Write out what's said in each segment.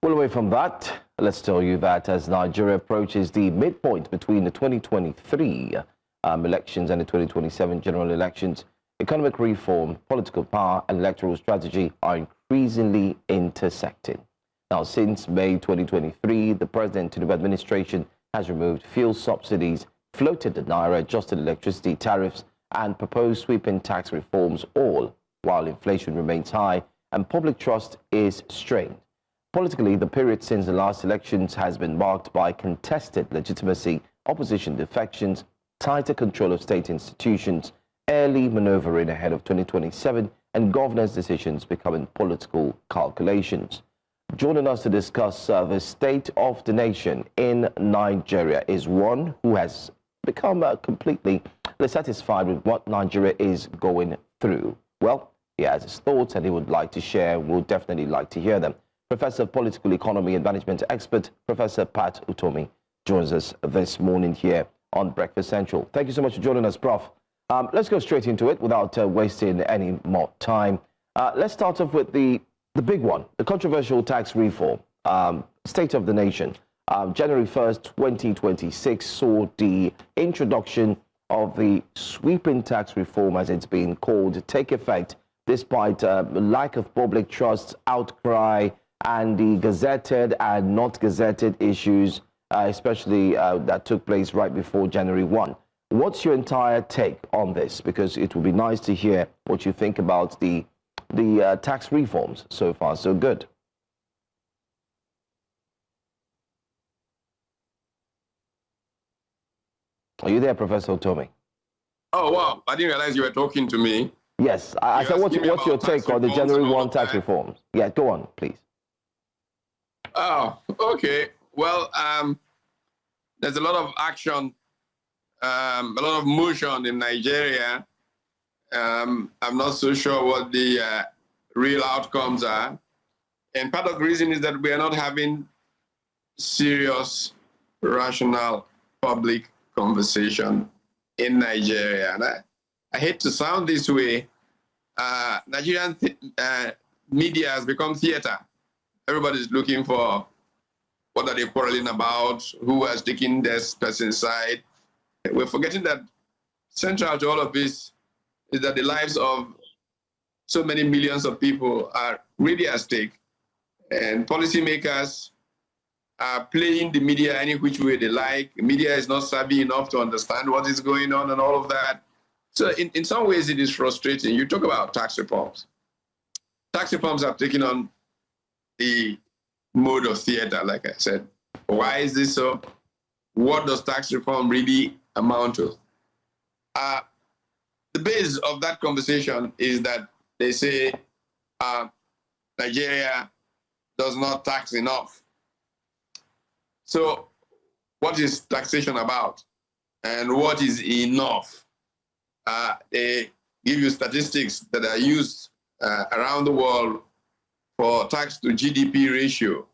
Well, away from that, let's tell you that as Nigeria approaches the midpoint between the 2023 elections and the 2027 general elections, economic reform, political power, and electoral strategy are increasingly intersecting. Now, since May 2023, the President Tinubu administration has removed fuel subsidies, floated the naira, adjusted electricity tariffs, and proposed sweeping tax reforms, all while inflation remains high and public trust is strained. Politically, the period since the last elections has been marked by contested legitimacy, opposition defections, tighter control of state institutions, early maneuvering ahead of 2027, and governance decisions becoming political calculations. Joining us to discuss the state of the nation in Nigeria is one who has become completely satisfied with what Nigeria is going through. Well, he has his thoughts and he would like to share. We'll definitely like to hear them. Professor of Political Economy and Management expert, Professor Pat Utomi, joins us this morning here on Breakfast Central. Thank you so much for joining us, Prof. Let's go straight into it without wasting any more time. Let's start off with the big one, the controversial tax reform, state of the nation. January 1st, 2026 saw the introduction of the sweeping tax reform, as it's been called, take effect despite lack of public trust, outcry, and the gazetted and not gazetted issues, especially that took place right before January 1. What's your entire take on this? Because it would be nice to hear what you think about the tax reforms. So far, so good. Are you there, Professor Utomi? Oh, wow. I didn't realize you were talking to me. Yes. I said, what's your take on the January 1 tax reforms? Yeah, go on, please. Oh, okay. Well, there's a lot of action, a lot of motion in Nigeria. I'm not so sure what the real outcomes are. And part of the reason is that we are not having serious, rational public conversation in Nigeria. And I hate to sound this way. Nigerian media has become theater. Everybody's looking for what are they quarreling about, who has taken this person's side. We're forgetting that central to all of this is that the lives of so many millions of people are really at stake. And policymakers are playing the media any which way they like. The media is not savvy enough to understand what is going on and all of that. So in some ways, it is frustrating. You talk about tax reforms. Tax reforms have taken on the mode of theater, like I said. Why is this so? What does tax reform really amount to? The base of that conversation is that they say Nigeria does not tax enough. So what is taxation about? And what is enough? They give you statistics that are used around the world for tax to GDP ratio.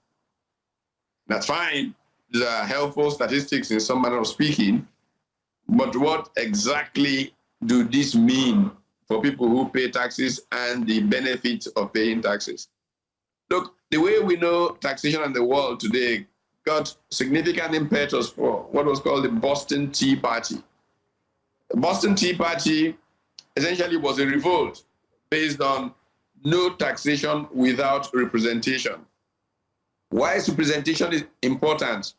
That's fine. These are helpful statistics in some manner of speaking. But what exactly do this mean for people who pay taxes and the benefits of paying taxes? Look, the way we know taxation in the world today got significant impetus for what was called the Boston Tea Party. The Boston Tea Party essentially was a revolt based on no taxation without representation. Why is representation important?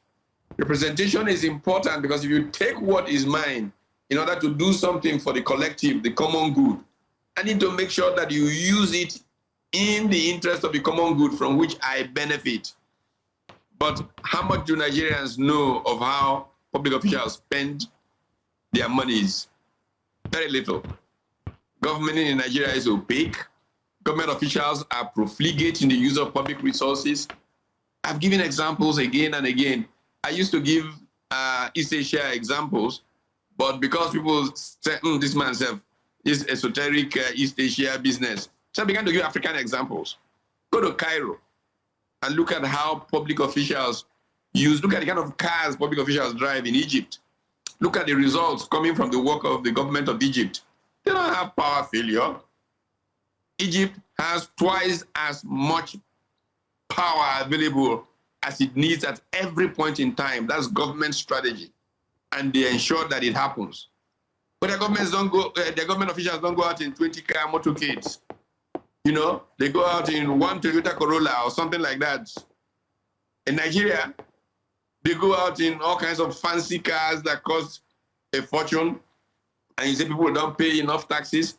Representation is important because if you take what is mine in order to do something for the collective, the common good, I need to make sure that you use it in the interest of the common good from which I benefit. But how much do Nigerians know of how public officials spend their monies? Very little. Government in Nigeria is opaque. Government officials are profligate in the use of public resources. I've given examples again and again. I used to give East Asia examples, but because people say, this man is esoteric East Asia business, so I began to give African examples. Go to Cairo and look at how public officials look at the kind of cars public officials drive in Egypt. Look at the results coming from the work of the government of Egypt. They don't have power failure. Egypt has twice as much power available as it needs at every point in time. That's government strategy. And they ensure that it happens. But the government officials don't go out in 20-car motorcades. You know, they go out in one Toyota Corolla or something like that. In Nigeria, they go out in all kinds of fancy cars that cost a fortune. And you say people don't pay enough taxes.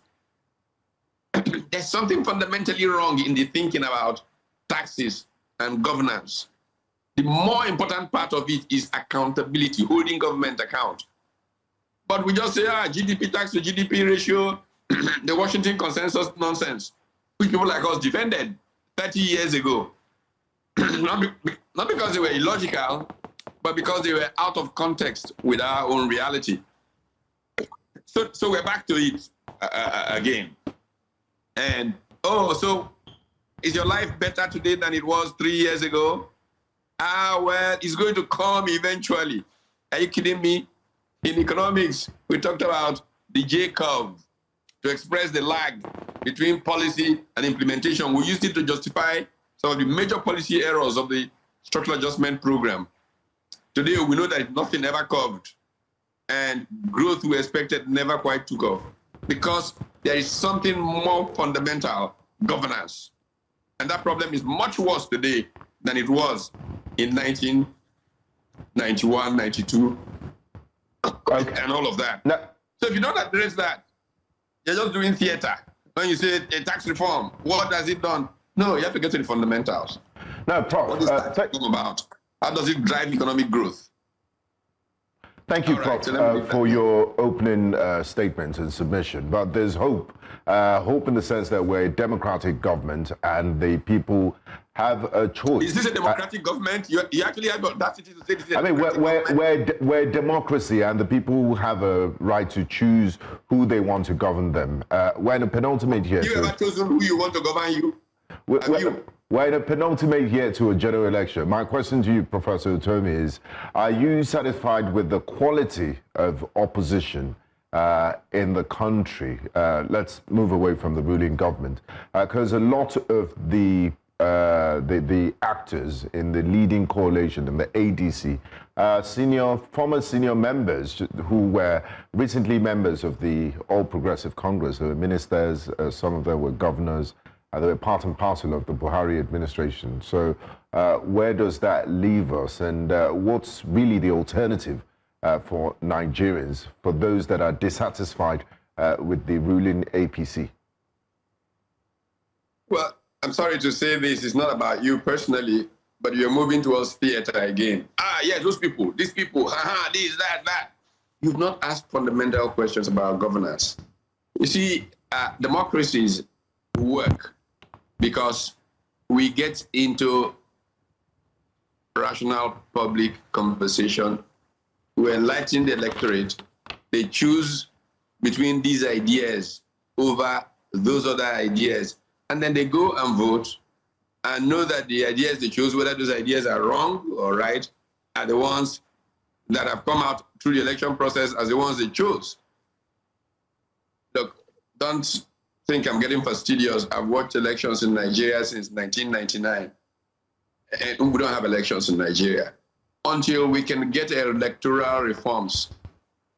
There's something fundamentally wrong in the thinking about taxes and governance. The more important part of it is accountability, holding government account. But we just say, GDP tax to GDP ratio, the Washington consensus nonsense, which people like us defended 30 years ago. Not because they were illogical, but because they were out of context with our own reality. So we're back to it again. And, so is your life better today than it was 3 years ago? Well, it's going to come eventually. Are you kidding me? In economics, we talked about the J curve to express the lag between policy and implementation. We used it to justify some of the major policy errors of the structural adjustment program. Today, we know that nothing ever curved, and growth we expected never quite took off, because there is something more fundamental, governance. And that problem is much worse today than it was in 1991, 92, and all of that. No. So if you don't address that, you're just doing theater. When you say a tax reform, what has it done? No, you have to get to the fundamentals. No, Prof. What is that talking about? How does it drive economic growth? Thank you, Prof, for your opening statement and submission. But there's hope. Hope in the sense that we're a democratic government and the people have a choice. Is this a democratic government? You actually have the audacity to say this is a we're democracy, and the people have a right to choose who they want to govern them. We're in a penultimate year. You ever chosen who you want to govern you? We're in a penultimate year to a general election. My question to you, Professor Utomi, is, are you satisfied with the quality of opposition in the country? Let's move away from the ruling government, because a lot of the actors in the leading coalition in the ADC, former senior members who were recently members of the All Progressive Congress, who were ministers, some of them were governors, they were part and parcel of the Buhari administration. So where does that leave us, and what's really the alternative for Nigerians, for those that are dissatisfied with the ruling APC? Well, I'm sorry to say this, it's not about you personally, but you're moving towards theater again. Yeah, those people, these people, this, that. You've not asked fundamental questions about governance. You see, democracies work because we get into rational public conversation. We enlighten the electorate. They choose between these ideas over those other ideas. And then they go and vote and know that the ideas they chose, whether those ideas are wrong or right, are the ones that have come out through the election process as the ones they chose. Look, don't think I'm getting fastidious. I've watched elections in Nigeria since 1999. And we don't have elections in Nigeria until we can get electoral reforms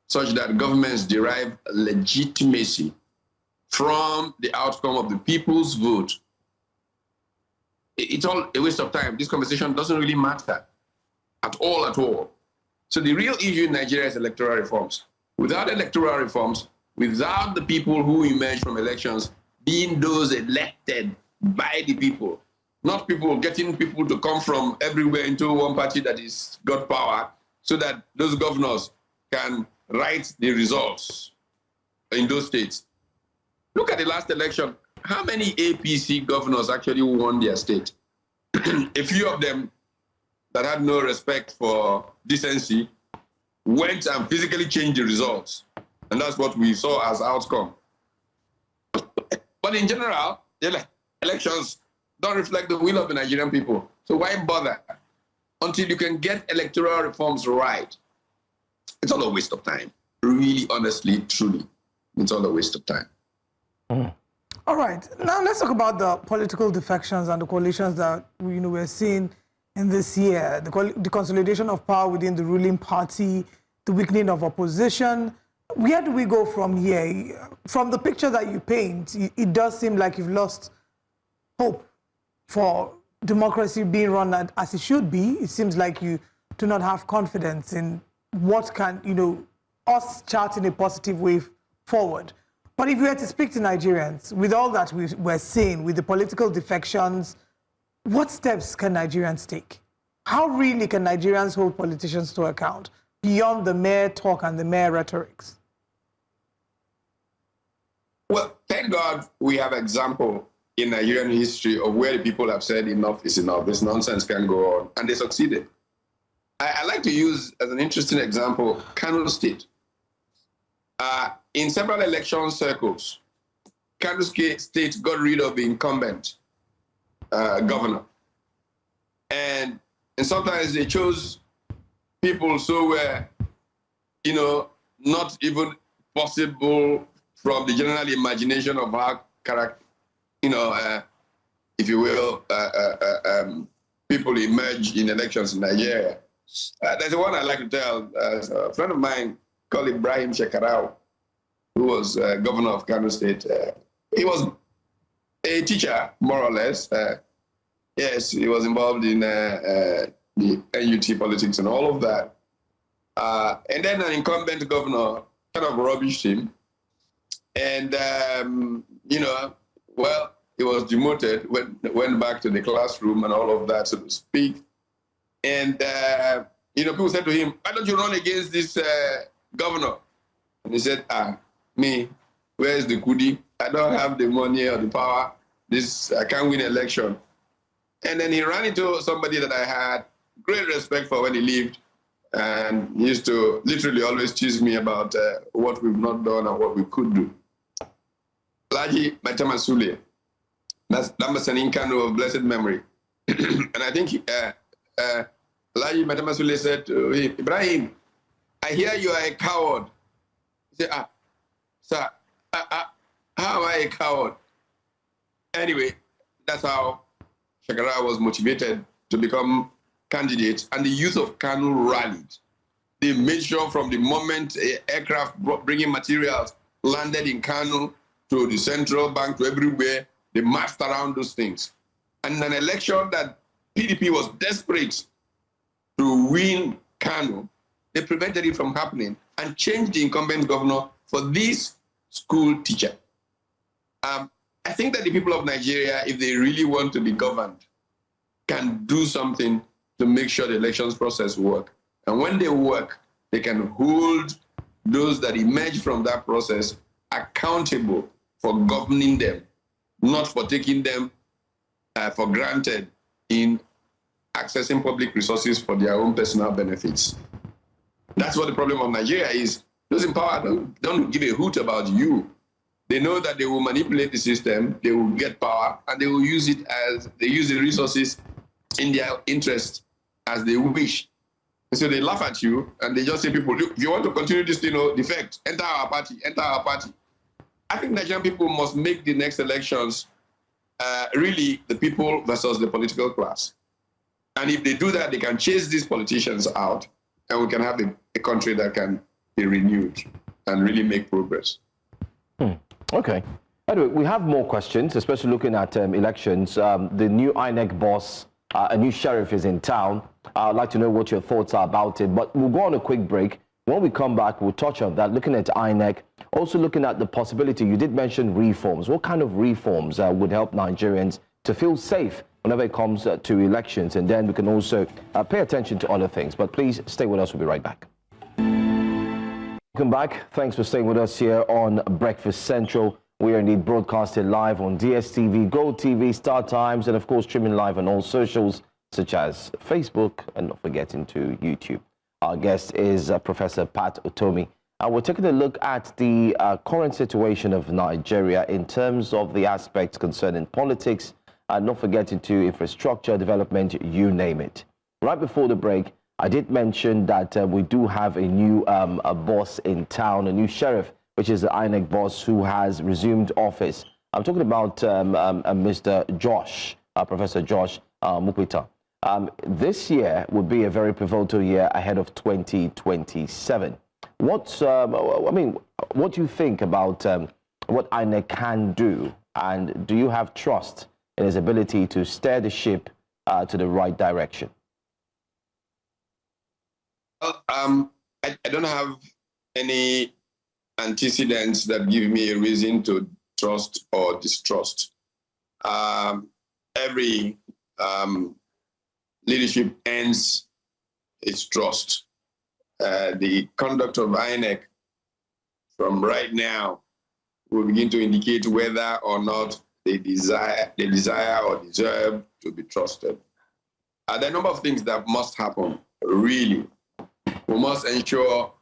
such that governments derive legitimacy from the outcome of the people's vote. It's all a waste of time. This conversation doesn't really matter at all. So the real issue in Nigeria is electoral reforms. Without electoral reforms, without the people who emerge from elections being those elected by the people, not people getting people to come from everywhere into one party that is got power so that those governors can write the results in those states. Look at the last election. How many APC governors actually won their state? A few of them that had no respect for decency went and physically changed the results. And that's what we saw as outcome. But in general, the elections don't reflect the will of the Nigerian people. So why bother? Until you can get electoral reforms right, it's all a waste of time. Really, honestly, truly, it's all a waste of time. All right. Now let's talk about the political defections and the coalitions that we're seeing in this year. The consolidation of power within the ruling party, the weakening of opposition. Where do we go from here? From the picture that you paint, it does seem like you've lost hope for democracy being run as it should be. It seems like you do not have confidence in what can, us charting a positive way forward. But if we were to speak to Nigerians, with all that we're seeing, with the political defections, what steps can Nigerians take? How really can Nigerians hold politicians to account beyond the mere talk and the mere rhetorics? Well, thank God we have example in Nigerian history of where the people have said enough is enough, this nonsense can go on, and they succeeded. I like to use as an interesting example, Kano State. In several election circles, Kano State got rid of the incumbent governor. And sometimes they chose people so were, not even possible from the general imagination of our character, if you will, people emerge in elections in Nigeria. There's one I like to tell. A friend of mine called Ibrahim Shekarau, who was governor of Kano State. He was a teacher, more or less. Yes, he was involved in the NUT politics and all of that. And then an incumbent governor kind of rubbished him. And, well, he was demoted, went back to the classroom and all of that, so to speak. And, people said to him, why don't you run against this governor? And he said, me, where is the kudi? I don't have the money or the power. I can't win election. And then he ran into somebody that I had great respect for when he lived. And he used to literally always tease me about what we've not done and what we could do. Laji Matamasule, that's Lambasan Kano of blessed memory. And I think Laji Matamasule said to him, Ibrahim, I hear you are a coward. He said, sir, how am I a coward? Anyway, that's how Shakara was motivated to become candidate, and the youth of Kano rallied. They made sure from the moment aircraft bringing materials landed in Kano to the central bank to everywhere, they marched around those things. And in an election that PDP was desperate to win Kano, they prevented it from happening and changed the incumbent governor for this school teacher. I think that the people of Nigeria, if they really want to be governed, can do something to make sure the elections process work. And when they work, they can hold those that emerge from that process accountable for governing them, not for taking them for granted in accessing public resources for their own personal benefits. That's what the problem of Nigeria is. Those in power don't give a hoot about you. They know that they will manipulate the system, they will get power, and they will use it as they use the resources in their interest as they wish. And so they laugh at you and they just say, people, look, if you want to continue this, defect, enter our party, enter our party. I think Nigerian people must make the next elections really the people versus the political class. And if they do that, they can chase these politicians out and we can have a country that can be renewed and really make progress. Okay. Anyway, we have more questions, especially looking at elections. The new INEC boss, a new sheriff is in town. I'd like to know what your thoughts are about it, but we'll go on a quick break. When we come back, we'll touch on that, looking at INEC, also looking at the possibility. You did mention reforms. What kind of reforms would help Nigerians to feel safe whenever it comes to elections? And then we can also pay attention to other things. But please stay with us. We'll be right back. Welcome back. Thanks for staying with us here on Breakfast Central. We are indeed broadcasting live on DSTV, Gold TV, Star Times, and of course streaming live on all socials such as Facebook and not forgetting to YouTube. Our guest is Professor Pat Utomi. We're taking a look at the current situation of Nigeria in terms of the aspects concerning politics, and not forgetting to infrastructure, development, you name it. Right before the break, I did mention that we do have a new boss in town, a new sheriff, which is the INEC boss who has resumed office. I'm talking about Mr. Josh, Professor Josh Mukwita. This year would be a very pivotal year ahead of 2027. What do you think about what INEC can do, and do you have trust in his ability to steer the ship to the right direction? Well, I don't have any antecedents that give me a reason to trust or distrust. Every leadership ends its trust. The conduct of INEC from right now will begin to indicate whether or not they desire or deserve to be trusted. There are a number of things that must happen, really. We must ensure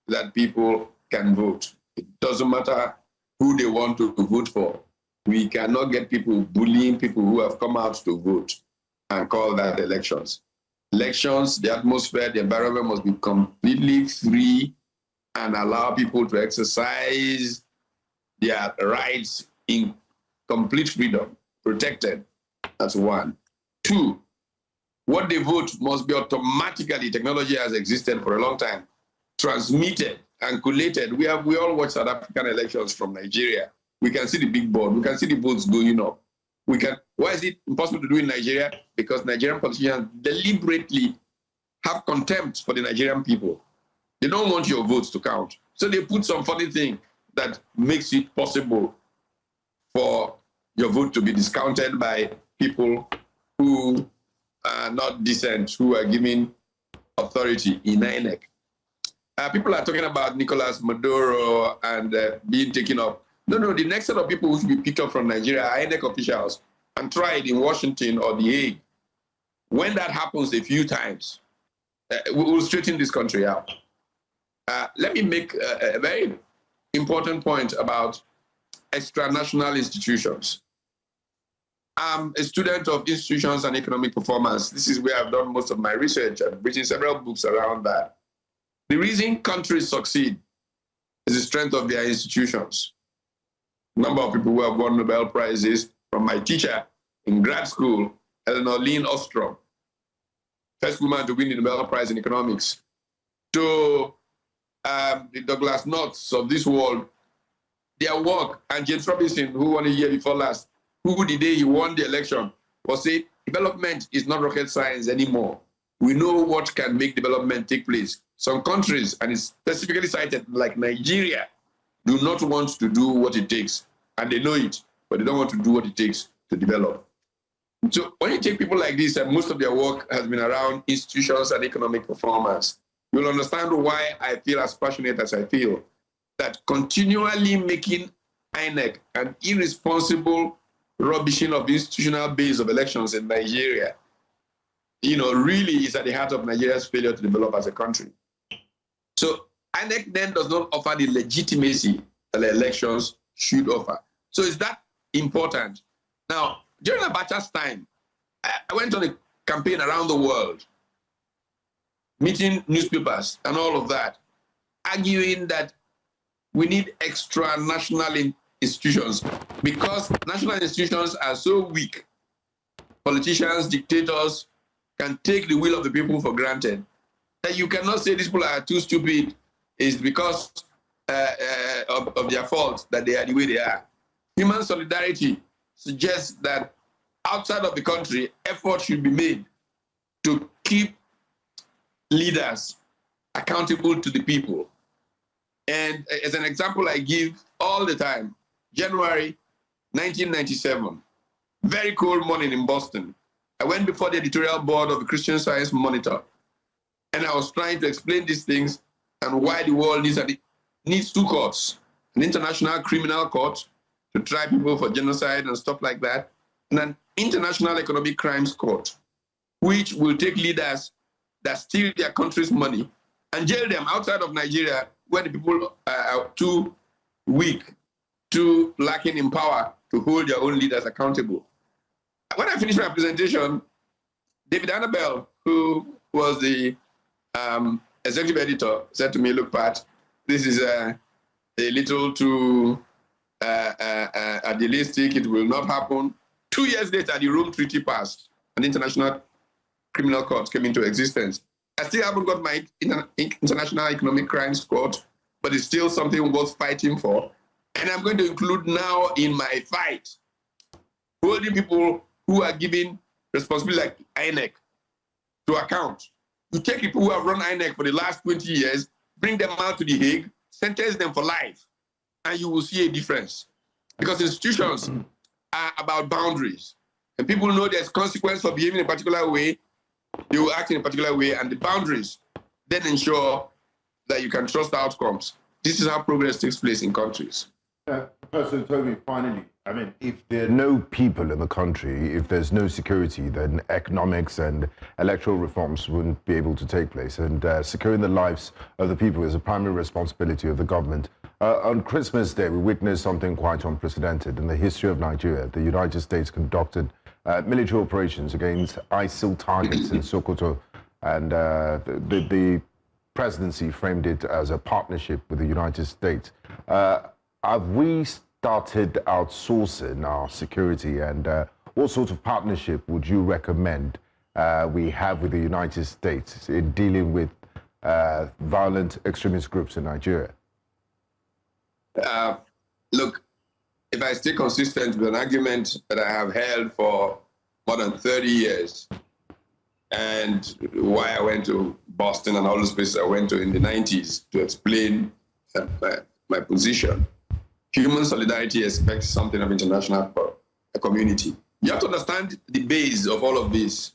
that people can vote. It doesn't matter who they want to vote for. We cannot get people bullying people who have come out to vote and call that elections. Elections, the atmosphere, the environment must be completely free and allow people to exercise their rights in complete freedom, protected. That's one. Two, what they vote must be automatically, technology has existed for a long time, transmitted and collated. We all watch South African elections from Nigeria. We can see the big board. We can see the votes going up. Why is it impossible to do in Nigeria? Because Nigerian politicians deliberately have contempt for the Nigerian people. They don't want your votes to count. So they put some funny thing that makes it possible for your vote to be discounted by people who are not decent, who are giving authority in INEC. People are talking about Nicolas Maduro and being taken up. No, the next set of people who should be picked up from Nigeria are INEC officials and tried in Washington or The Hague. When that happens a few times, we will straighten this country out. Let me make a very important point about extra-national institutions. I'm a student of institutions and economic performance. This is where I've done most of my research. I've written several books around that. The reason countries succeed is the strength of their institutions. A number of people who have won Nobel Prizes, from my teacher in grad school, Eleanor Lynn Ostrom, first woman to win the Nobel Prize in economics, to the Douglas Norths of this world, their work, and James Robinson, who won a year before last, who the day he won the election, was saying, development is not rocket science anymore. We know what can make development take place. Some countries, and it's specifically cited like Nigeria, do not want to do what it takes. And they know it, but they don't want to do what it takes to develop. So when you take people like this, and most of their work has been around institutions and economic performance, you'll understand why I feel as passionate as I feel, that continually making INEC an irresponsible rubbishing of the institutional base of elections in Nigeria, really is at the heart of Nigeria's failure to develop as a country. So INEC then does not offer the legitimacy that the elections should offer. So is that important? Now, during Abacha's time, I went on a campaign around the world, meeting newspapers and all of that, arguing that we need extra national institutions because national institutions are so weak. Politicians, dictators can take the will of the people for granted. That you cannot say these people are too stupid is because of their fault that they are the way they are. Human solidarity suggests that outside of the country, effort should be made to keep leaders accountable to the people. And as an example I give all the time, January 1997, very cold morning in Boston. I went before the editorial board of the Christian Science Monitor, and I was trying to explain these things and why the world needs two courts, an international criminal court to try people for genocide and stuff like that, and an international economic crimes court, which will take leaders that steal their country's money and jail them outside of Nigeria where the people are too weak, too lacking in power to hold their own leaders accountable. When I finished my presentation, David Annabelle, who was the executive editor, said to me, look, Pat, this is a little too idealistic, it will not happen. 2 years later, the Rome Treaty passed, and International Criminal Court came into existence. I still haven't got my International Economic Crimes Court, but it's still something worth fighting for. And I'm going to include now in my fight holding people who are given responsibility like INEC to account. You take people who have run INEC for the last 20 years, bring them out to The Hague, sentence them for life, and you will see a difference. Because institutions are about boundaries. And people know there's consequence for behaving in a particular way, they will act in a particular way, and the boundaries then ensure that you can trust the outcomes. This is how progress takes place in countries. Professor Utomi, finally, I mean, if there are no people in the country, if there's no security, then economics and electoral reforms wouldn't be able to take place. And securing the lives of the people is a primary responsibility of the government. On Christmas Day, we witnessed something quite unprecedented in the history of Nigeria. The United States conducted military operations against ISIL targets in Sokoto, and the presidency framed it as a partnership with the United States. Have we started outsourcing our security, and what sort of partnership would you recommend we have with the United States in dealing with violent extremist groups in Nigeria? Look, if I stay consistent with an argument that I have held for more than 30 years, and why I went to Boston and all those places I went to in the 90s to explain my position, human solidarity expects something of international community. You have to understand the base of all of this.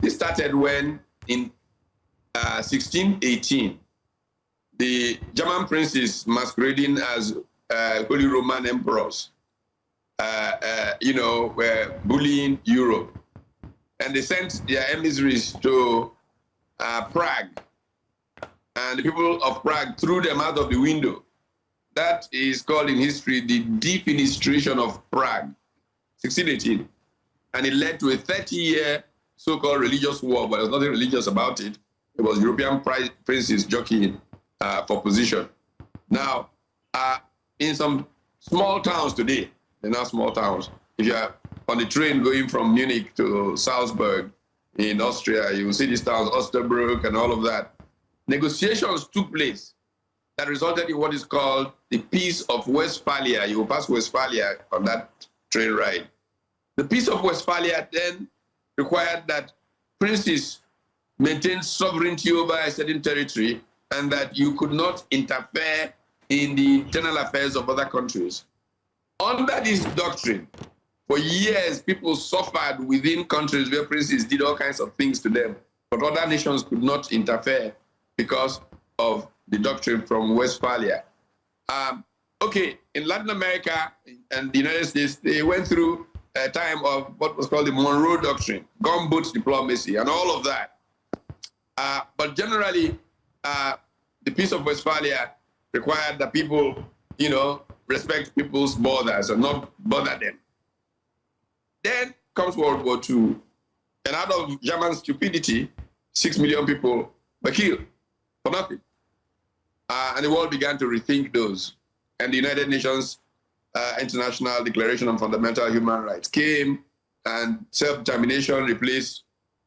This started when in 1618, the German princes masquerading as Holy Roman emperors, were bullying Europe. And they sent their emissaries to Prague. And the people of Prague threw them out of the window. That is called in history the defenestration of Prague, 1618. And it led to a 30-year so-called religious war, but there was nothing religious about it. It was European princes jockeying for position. Now, in some small towns today, they're not small towns. If you are on the train going from Munich to Salzburg in Austria, you will see these towns, Osterbruck and all of that. Negotiations took place that resulted in what is called the Peace of Westphalia. You will pass Westphalia on that train ride. The Peace of Westphalia then required that princes maintain sovereignty over a certain territory and that you could not interfere in the internal affairs of other countries. Under this doctrine, for years, people suffered within countries where princes did all kinds of things to them, but other nations could not interfere because of the doctrine from Westphalia. In Latin America and the United States, they went through a time of what was called the Monroe Doctrine, gunboat diplomacy, and all of that. But generally, the Peace of Westphalia required that people, respect people's borders and not bother them. Then comes World War II, and out of German stupidity, 6 million people were killed for nothing. And the world began to rethink those. And the United Nations International Declaration on Fundamental Human Rights came, and self-determination replaced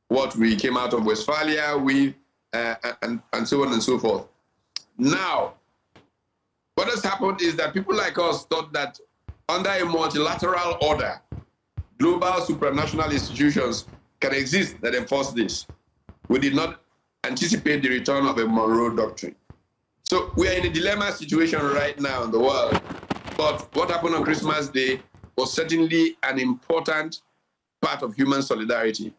what we came out of Westphalia with, and so on and so forth. Now, what has happened is that people like us thought that under a multilateral order, global supranational institutions can exist that enforce this. We did not anticipate the return of a Monroe Doctrine. So we are in a dilemma situation right now in the world. But what happened on Christmas Day was certainly an important part of human solidarity.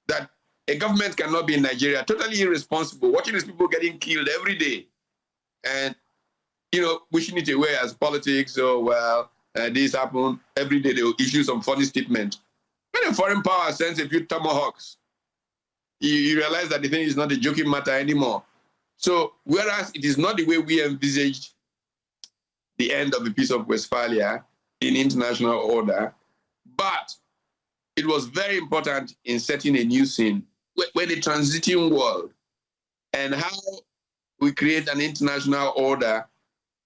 That a government cannot be in Nigeria totally irresponsible, watching these people getting killed every day, and wishing it away as politics. This happened every day. They will issue some funny statement. When a foreign power sends a few tomahawks, you realize that the thing is not a joking matter anymore. So whereas it is not the way we envisaged the end of the Peace of Westphalia in international order, but it was very important in setting a new scene. We're the transiting world, and how we create an international order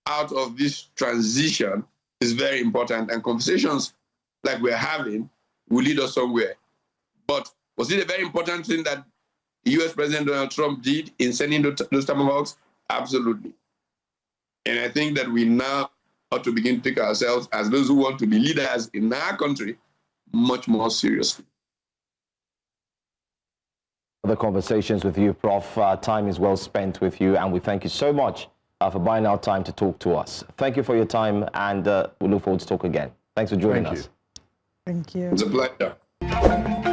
out of this transition is very important, and conversations like we're having will lead us somewhere. But was it a very important thing that US President Donald Trump did in sending those tomahawks? Absolutely. And I think that we now ought to begin to take ourselves as those who want to be leaders in our country much more seriously. The conversations with you, Prof. Time is well spent with you, and we thank you so much for buying our time to talk to us. Thank you for your time, and we look forward to talk again. Thanks for joining us. Thank you. It's a pleasure.